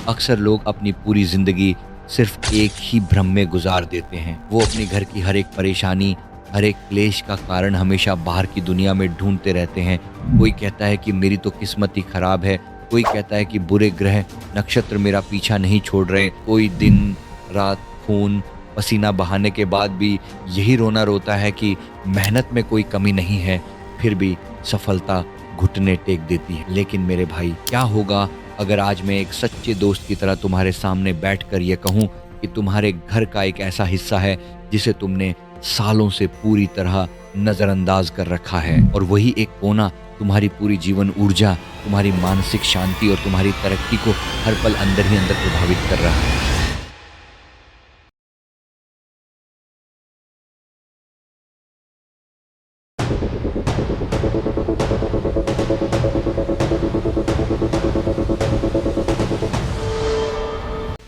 अक्सर लोग अपनी पूरी जिंदगी सिर्फ एक ही भ्रम में गुजार देते हैं। वो अपने घर की हर एक परेशानी, हर एक क्लेश का कारण हमेशा बाहर की दुनिया में ढूंढते रहते हैं। कोई कहता है कि मेरी तो किस्मत ही खराब है, कोई कहता है कि बुरे ग्रह नक्षत्र मेरा पीछा नहीं छोड़ रहे, कोई दिन रात खून पसीना बहाने के बाद भी यही रोना रोता है कि मेहनत में कोई कमी नहीं है, फिर भी सफलता घुटने टेक देती है। लेकिन मेरे भाई, क्या होगा अगर आज मैं एक सच्चे दोस्त की तरह तुम्हारे सामने बैठकर ये कहूँ कि तुम्हारे घर का एक ऐसा हिस्सा है जिसे तुमने सालों से पूरी तरह नज़रअंदाज कर रखा है, और वही एक कोना तुम्हारी पूरी जीवन ऊर्जा, तुम्हारी मानसिक शांति और तुम्हारी तरक्की को हर पल अंदर ही अंदर प्रभावित कर रहा है।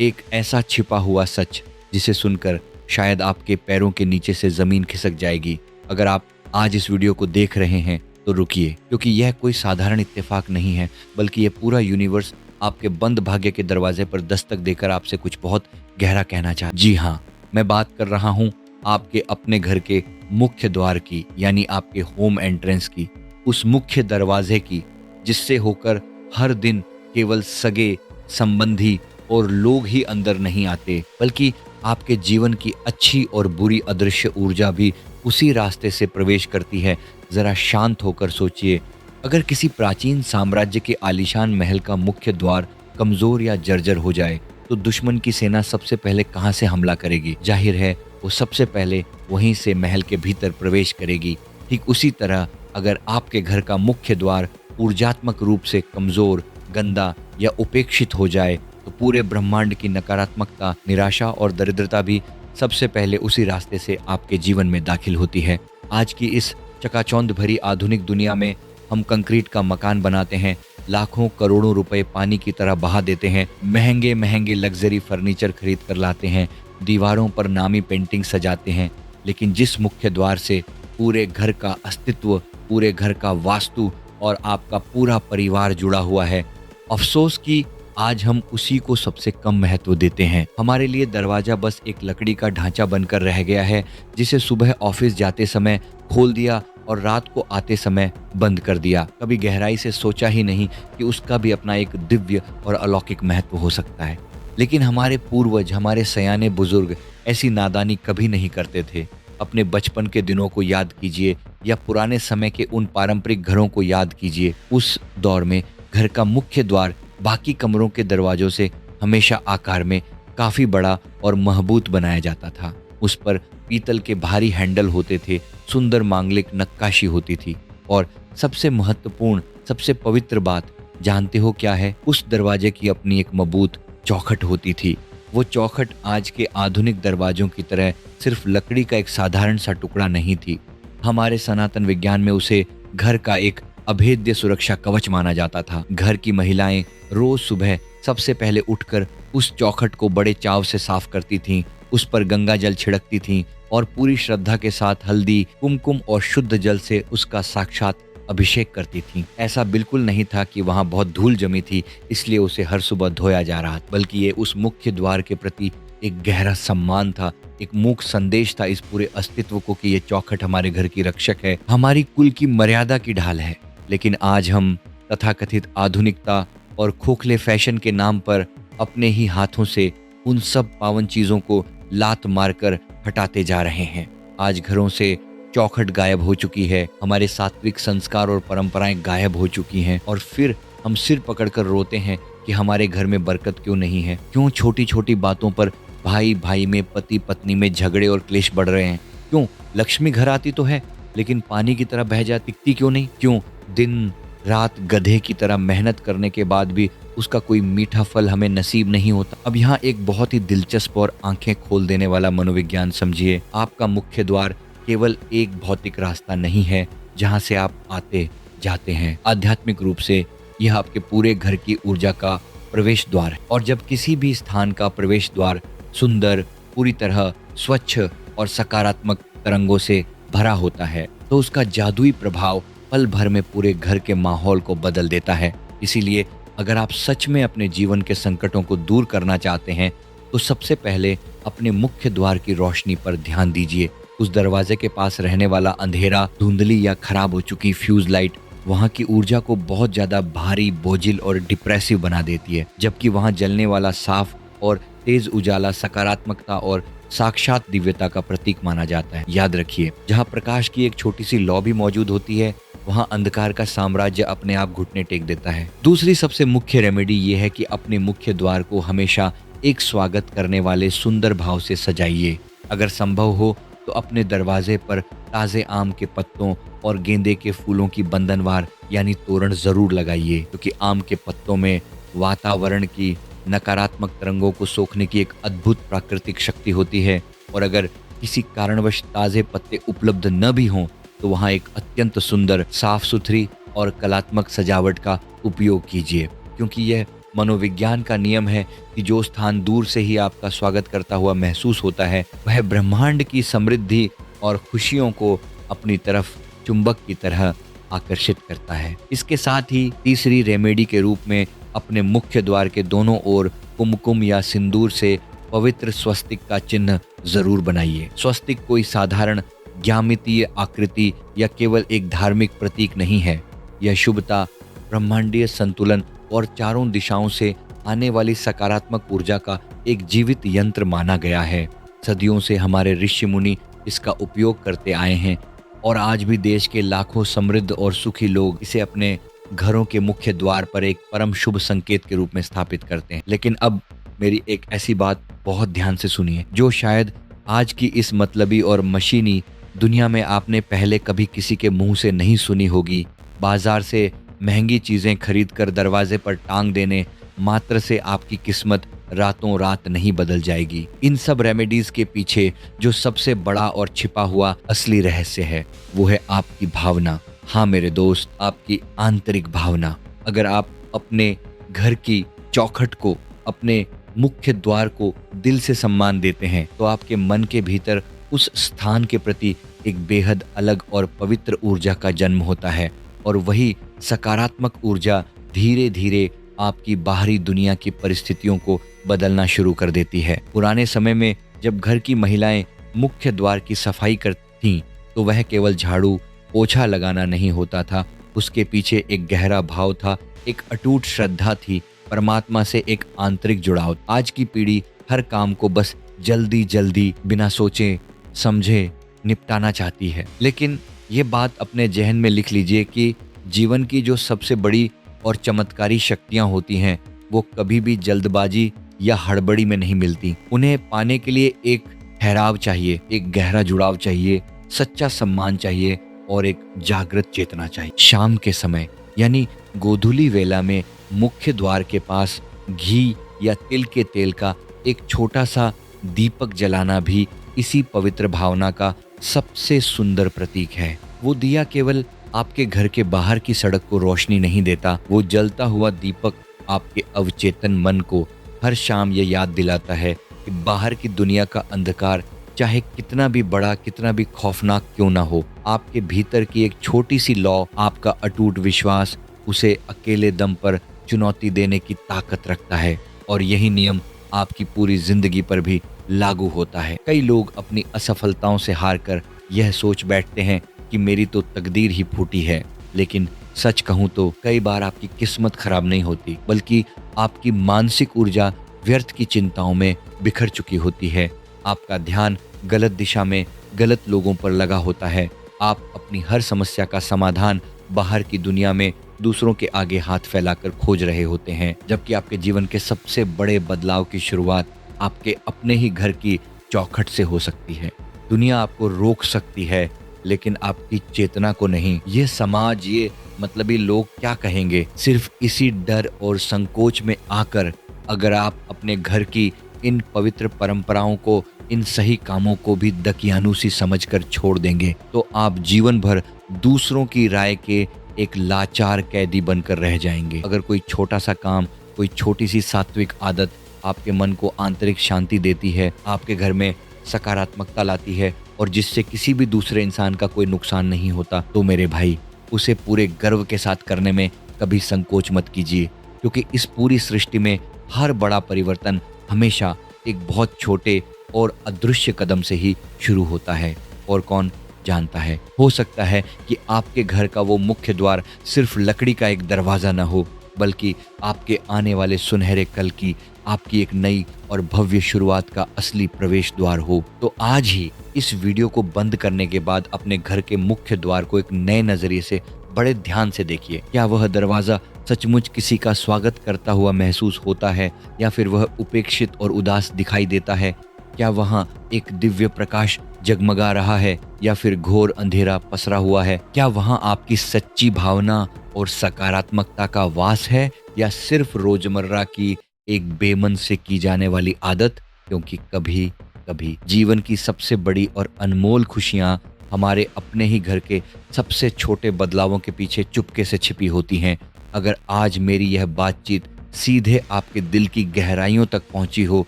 एक ऐसा छिपा हुआ सच जिसे सुनकर शायद आपके पैरों के नीचे से जमीन खिसक जाएगी। अगर आप आज इस वीडियो को देख रहे हैं तो रुकिए, क्योंकि यह कोई साधारण इत्तेफाक नहीं है, बल्कि यह पूरा यूनिवर्स आपके बंद भाग्य के दरवाजे पर दस्तक देकर आपसे कुछ बहुत गहरा कहना चाहता है। जी हाँ, मैं बात कर रहा हूँ आपके अपने घर के मुख्य द्वार की, यानी आपके होम एंट्रेंस की, उस मुख्य दरवाजे की जिससे होकर हर दिन केवल सगे संबंधी और लोग ही अंदर नहीं आते, बल्कि आपके जीवन की अच्छी और बुरी अदृश्य ऊर्जा भी उसी रास्ते से प्रवेश करती है। जरा शांत होकर सोचिए, अगर किसी प्राचीन साम्राज्य के आलीशान महल का मुख्य द्वार कमजोर या जर्जर हो जाए तो दुश्मन की सेना सबसे पहले कहां से हमला करेगी? जाहिर है वो सबसे पहले वहीं से महल के भीतर प्रवेश करेगी। ठीक उसी तरह अगर आपके घर का मुख्य द्वार ऊर्जात्मक रूप से कमजोर, गंदा या उपेक्षित हो जाए तो पूरे ब्रह्मांड की नकारात्मकता, निराशा और दरिद्रता भी सबसे पहले उसी रास्ते से आपके जीवन में दाखिल होती है। आज की इस चकाचौंध भरी आधुनिक दुनिया में हम कंक्रीट का मकान बनाते हैं, लाखों करोड़ों रुपए पानी की तरह बहा देते हैं, महंगे महंगे लग्जरी फर्नीचर खरीद कर लाते हैं, दीवारों पर नामी पेंटिंग सजाते हैं, लेकिन जिस मुख्य द्वार से पूरे घर का अस्तित्व, पूरे घर का वास्तु और आपका पूरा परिवार जुड़ा हुआ है, अफसोस कि आज हम उसी को सबसे कम महत्व देते हैं। हमारे लिए दरवाजा बस एक लकड़ी का ढांचा बनकर रह गया है, जिसे सुबह ऑफिस जाते समय खोल दिया और रात को आते समय बंद कर दिया। कभी गहराई से सोचा ही नहीं कि उसका भी अपना एक दिव्य और अलौकिक महत्व हो सकता है। लेकिन हमारे पूर्वज, हमारे सयाने बुजुर्ग ऐसी नादानी कभी नहीं करते थे। अपने बचपन के दिनों को याद कीजिए या पुराने समय के उन पारंपरिक घरों को याद कीजिए। उस दौर में घर का मुख्य द्वार बाकी कमरों के दरवाजों से हमेशा आकार में काफी बड़ा और मजबूत बनाया जाता था। उस पर पीतल के भारी हैंडल होते थे, सुंदर मांगलिक नक्काशी होती थी, और सबसे महत्वपूर्ण, सबसे पवित्र बात जानते हो क्या है? उस दरवाजे की अपनी एक मजबूत चौखट होती थी। वो चौखट आज के आधुनिक दरवाजों की तरह सिर्फ लकड़ी का एक साधारण सा टुकड़ा नहीं थी। हमारे सनातन विज्ञान में उसे घर का एक अभेद्य सुरक्षा कवच माना जाता था। घर की महिलाएं रोज सुबह सबसे पहले उठकर उस चौखट को बड़े चाव से साफ करती थीं, उस पर गंगा जल छिड़कती थीं और पूरी श्रद्धा के साथ हल्दी, कुमकुम और शुद्ध जल से उसका साक्षात अभिषेक करती थीं। ऐसा बिल्कुल नहीं था कि वहां बहुत धूल जमी थी इसलिए उसे हर सुबह धोया जा रहा था, बल्कि ये उस मुख्य द्वार के प्रति एक गहरा सम्मान था, एक मूक संदेश था इस पूरे अस्तित्व को कि ये चौखट हमारे घर की रक्षक है, हमारी कुल की मर्यादा की ढाल है। लेकिन आज हम तथाकथित आधुनिकता और खोखले फैशन के नाम पर अपने ही हाथों से उन सब पावन चीजों को लात मारकर हटाते जा रहे हैं। आज घरों से चौखट गायब हो चुकी है, हमारे सात्विक संस्कार और परंपराएं गायब हो चुकी हैं, और फिर हम सिर पकड़कर रोते हैं कि हमारे घर में बरकत क्यों नहीं है। क्यों छोटी छोटी बातों पर भाई भाई में, पति पत्नी में झगड़े और क्लेश बढ़ रहे हैं? क्यों लक्ष्मी घर आती तो है लेकिन पानी की तरह बह जाती, टिकती क्यों नहीं? क्यों दिन रात गधे की तरह मेहनत करने के बाद भी उसका कोई मीठा फल हमें नसीब नहीं होता? अब यहाँ एक बहुत ही दिलचस्प और आंखें खोल देने वाला मनोविज्ञान समझिए। आपका मुख्य द्वार केवल एक भौतिक रास्ता नहीं है जहाँ से आप आते जाते हैं। आध्यात्मिक रूप से यह आपके पूरे घर की ऊर्जा का प्रवेश द्वार है, और जब किसी भी स्थान का प्रवेश द्वार सुंदर, पूरी तरह स्वच्छ और सकारात्मक तरंगों से भरा होता है तो उसका जादुई प्रभाव पल भर में पूरे घर के माहौल को बदल देता है। इसीलिए अगर आप सच में अपने जीवन के संकटों को दूर करना चाहते हैं तो सबसे पहले अपने मुख्य द्वार की रोशनी पर ध्यान दीजिए। उस दरवाजे के पास रहने वाला अंधेरा, धुंधली या खराब हो चुकी फ्यूज लाइट वहाँ की ऊर्जा को बहुत ज्यादा भारी, बोझिल और डिप्रेसिव बना देती है, जबकि वहाँ जलने वाला साफ और तेज उजाला सकारात्मकता और साक्षात दिव्यता का प्रतीक माना जाता है। याद रखिए, जहाँ प्रकाश की एक छोटी सी लौ भी मौजूद होती है वहाँ अंधकार का साम्राज्य अपने आप घुटने टेक देता है। दूसरी सबसे मुख्य रेमेडी ये है कि अपने मुख्य द्वार को हमेशा एक स्वागत करने वाले सुंदर भाव से सजाइए। अगर संभव हो तो अपने दरवाजे पर ताजे आम के पत्तों और गेंदे के फूलों की बंधनवार यानी तोरण जरूर लगाइए, क्योंकि आम के पत्तों में वातावरण की नकारात्मक तरंगों को सोखने की एक अद्भुत प्राकृतिक शक्ति होती है। और अगर किसी कारणवश ताजे पत्ते उपलब्ध न भी हों तो वहाँ एक अत्यंत सुंदर, साफ सुथरी और कलात्मक सजावट का उपयोग कीजिए, क्योंकि यह मनोविज्ञान का नियम है कि जो स्थान दूर से ही आपका स्वागत करता हुआ महसूस होता है वह ब्रह्मांड की समृद्धि और खुशियों को अपनी तरफ चुंबक की तरह आकर्षित करता है। इसके साथ ही तीसरी रेमेडी के रूप में अपने मुख्य द्वार के दोनों ओर कुमकुम या सिंदूर से पवित्र स्वस्तिक का चिन्ह जरूर बनाइए। स्वस्तिक कोई साधारण ज्यामितीय आकृति या केवल एक धार्मिक प्रतीक नहीं है। यह शुभता, ब्रह्मांडीय संतुलन और चारों दिशाओं से आने वाली सकारात्मक ऊर्जा का एक जीवित यंत्र माना गया है। सदियों से हमारे ऋषि मुनि इसका उपयोग करते आए हैं और आज भी देश के लाखों समृद्ध और सुखी लोग इसे अपने घरों के मुख्य द्वार पर एक परम शुभ संकेत के रूप में स्थापित करते हैं। लेकिन अब मेरी एक ऐसी बात बहुत ध्यान से सुनिए, जो शायद आज की इस मतलबी और मशीनी दुनिया में आपने पहले कभी किसी के मुंह से नहीं सुनी होगी। बाजार से महंगी चीजें खरीद कर दरवाजे पर टांग देने मात्र से आपकी किस्मत रातों रात नहीं बदल जाएगी। इन सब रेमेडीज के पीछे जो सबसे बड़ा और छिपा हुआ असली रहस्य है वो है आपकी भावना। हाँ मेरे दोस्त, आपकी आंतरिक भावना। अगर आप अपने घर की चौखट को, अपने मुख्य द्वार को दिल से सम्मान देते हैं तो आपके मन के भीतर उस स्थान के प्रति एक बेहद अलग और पवित्र ऊर्जा का जन्म होता है और वही सकारात्मक ऊर्जा धीरे धीरे आपकी बाहरी दुनिया की परिस्थितियों को बदलना शुरू कर देती है। पुराने समय में जब घर की महिलाएं मुख्य द्वार की सफाई करती थीं तो वह केवल झाड़ू पोछा लगाना नहीं होता था, उसके पीछे एक गहरा भाव था, एक अटूट श्रद्धा थी, परमात्मा से एक आंतरिक जुड़ाव। आज की पीढ़ी हर काम को बस जल्दी जल्दी बिना सोचे समझे निपटाना चाहती है। लेकिन ये बात अपने जहन में लिख लीजिए कि जीवन की जो सबसे बड़ी और चमत्कारी शक्तियां होती हैं वो कभी भी जल्दबाजी या हड़बड़ी में नहीं मिलती। उन्हें पाने के लिए एक ठहराव चाहिए, एक गहरा जुड़ाव चाहिए, सच्चा सम्मान चाहिए और एक जागृत चेतना चाहिए। शाम के समय यानी गोधूली वेला में मुख्य द्वार के पास घी या तिल के तेल का एक छोटा सा दीपक जलाना भी इसी पवित्र भावना का सबसे सुंदर प्रतीक है। वो दिया केवल आपके घर के बाहर की सड़क को रोशनी नहीं देता, वो जलता हुआ दीपक आपके अवचेतन मन को हर शाम ये याद दिलाता है कि बाहर की दुनिया का अंधकार चाहे कितना भी बड़ा, कितना भी खौफनाक क्यों ना हो, आपके भीतर की एक छोटी सी लौ, आपका अटूट विश्वास उसे अकेले दम पर चुनौती देने की ताकत रखता है। और यही नियम आपकी पूरी जिंदगी पर भी लागू होता है। कई लोग अपनी असफलताओं से हार कर यह सोच बैठते हैं कि मेरी तो तकदीर ही फूटी है, लेकिन सच कहूं तो कई बार आपकी किस्मत खराब नहीं होती, बल्कि आपकी मानसिक ऊर्जा व्यर्थ की चिंताओं में बिखर चुकी होती है। आपका ध्यान गलत दिशा में गलत लोगों पर लगा होता है। आप अपनी हर समस्या का समाधान बाहर की दुनिया में दूसरों के आगे हाथ फैलाकर खोज रहे होते हैं, जबकि आपके जीवन के सबसे बड़े बदलाव की शुरुआत आपके अपने ही घर की चौखट से हो सकती है। दुनिया आपको रोक सकती है लेकिन आपकी चेतना को नहीं। ये समाज, ये मतलबी लोग क्या कहेंगे, सिर्फ इसी डर और संकोच में आकर अगर आप अपने घर की इन पवित्र परंपराओं को, इन सही कामों को भी दकियानूसी समझकर छोड़ देंगे तो आप जीवन भर दूसरों की राय के एक लाचार कैदी बनकर रह जाएंगे। अगर कोई छोटा सा काम, कोई छोटी सी सात्विक आदत आपके मन को आंतरिक शांति देती है, आपके घर में सकारात्मकता लाती है और जिससे किसी भी दूसरे इंसान का कोई नुकसान नहीं होता, तो मेरे भाई उसे पूरे गर्व के साथ करने में कभी संकोच मत कीजिए। क्योंकि इस पूरी सृष्टि में हर बड़ा परिवर्तन हमेशा एक बहुत छोटे और अदृश्य कदम से ही शुरू होता है। और कौन जानता है, हो सकता है कि आपके घर का वो मुख्य द्वार सिर्फ लकड़ी का एक दरवाज़ा न हो, बल्कि आपके आने वाले सुनहरे कल की, आपकी एक नई और भव्य शुरुआत का असली प्रवेश द्वार हो। तो आज ही इस वीडियो को बंद करने के बाद अपने घर के मुख्य द्वार को एक नए नज़रिए से बड़े ध्यान से देखिए। क्या वह दरवाज़ा सचमुच किसी का स्वागत करता हुआ महसूस होता है, या फिर वह उपेक्षित और उदास दिखाई देता है? क्या वहाँ एक दिव्य प्रकाश जगमगा रहा है, या फिर घोर अंधेरा पसरा हुआ है? क्या वहाँ आपकी सच्ची भावना और सकारात्मकता का वास है, या सिर्फ रोजमर्रा की एक बेमन से की जाने वाली आदत? क्योंकि कभी कभी जीवन की सबसे बड़ी और अनमोल खुशियाँ हमारे अपने ही घर के सबसे छोटे बदलावों के पीछे चुपके से छिपी होती हैं। अगर आज मेरी यह बातचीत सीधे आपके दिल की गहराइयों तक पहुंची हो,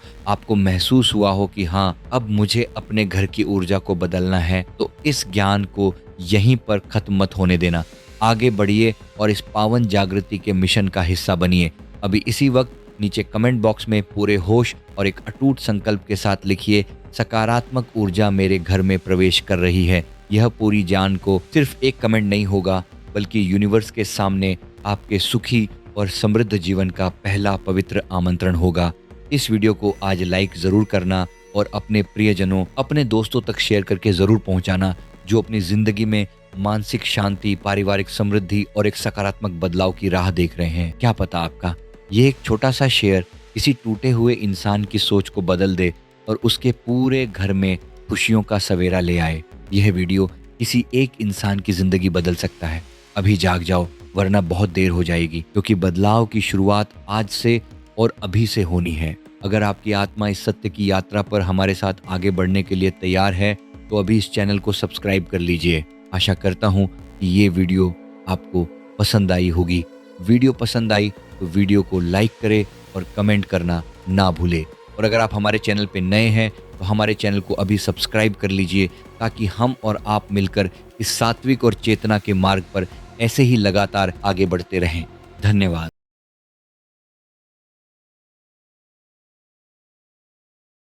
आपको महसूस हुआ हो कि हाँ, अब मुझे अपने घर की ऊर्जा को बदलना है, तो इस ज्ञान को यहीं पर खत्म मत होने देना। आगे बढ़िए और इस पावन जागृति के मिशन का हिस्सा बनिए। अभी इसी वक्त नीचे कमेंट बॉक्स में पूरे होश और एक अटूट संकल्प के साथ लिखिए, सकारात्मक ऊर्जा मेरे घर में प्रवेश कर रही है। यह पूरी जान को सिर्फ एक कमेंट नहीं होगा, बल्कि यूनिवर्स के सामने आपके सुखी और समृद्ध जीवन का पहला पवित्र आमंत्रण होगा। इस वीडियो को आज लाइक ज़रूर करना और अपने प्रियजनों, अपने दोस्तों तक शेयर करके ज़रूर पहुंचाना, जो अपनी ज़िंदगी में मानसिक शांति, पारिवारिक समृद्धि और एक सकारात्मक बदलाव की राह देख रहे हैं। क्या पता आपका ये एक छोटा सा शेयर किसी टूटे हुए इंसान की सोच को बदल दे और उसके पूरे घर में खुशियों का सवेरा ले आए। यह वीडियो किसी एक इंसान की ज़िंदगी बदल सकता है। अभी जाग जाओ, वरना बहुत देर हो जाएगी, क्योंकि बदलाव की शुरुआत आज से और अभी से होनी है। अगर आपकी आत्मा इस सत्य की यात्रा पर हमारे साथ आगे बढ़ने के लिए तैयार है, तो अभी इस चैनल को सब्सक्राइब कर लीजिए। आशा करता हूँ कि ये वीडियो आपको पसंद आई होगी। वीडियो पसंद आई तो वीडियो को लाइक करें और कमेंट करना ना भूलें। और अगर आप हमारे चैनल पे नए हैं तो हमारे चैनल को अभी सब्सक्राइब कर लीजिए, ताकि हम और आप मिलकर इस सात्विक और चेतना के मार्ग पर ऐसे ही लगातार आगे बढ़ते रहें। धन्यवाद।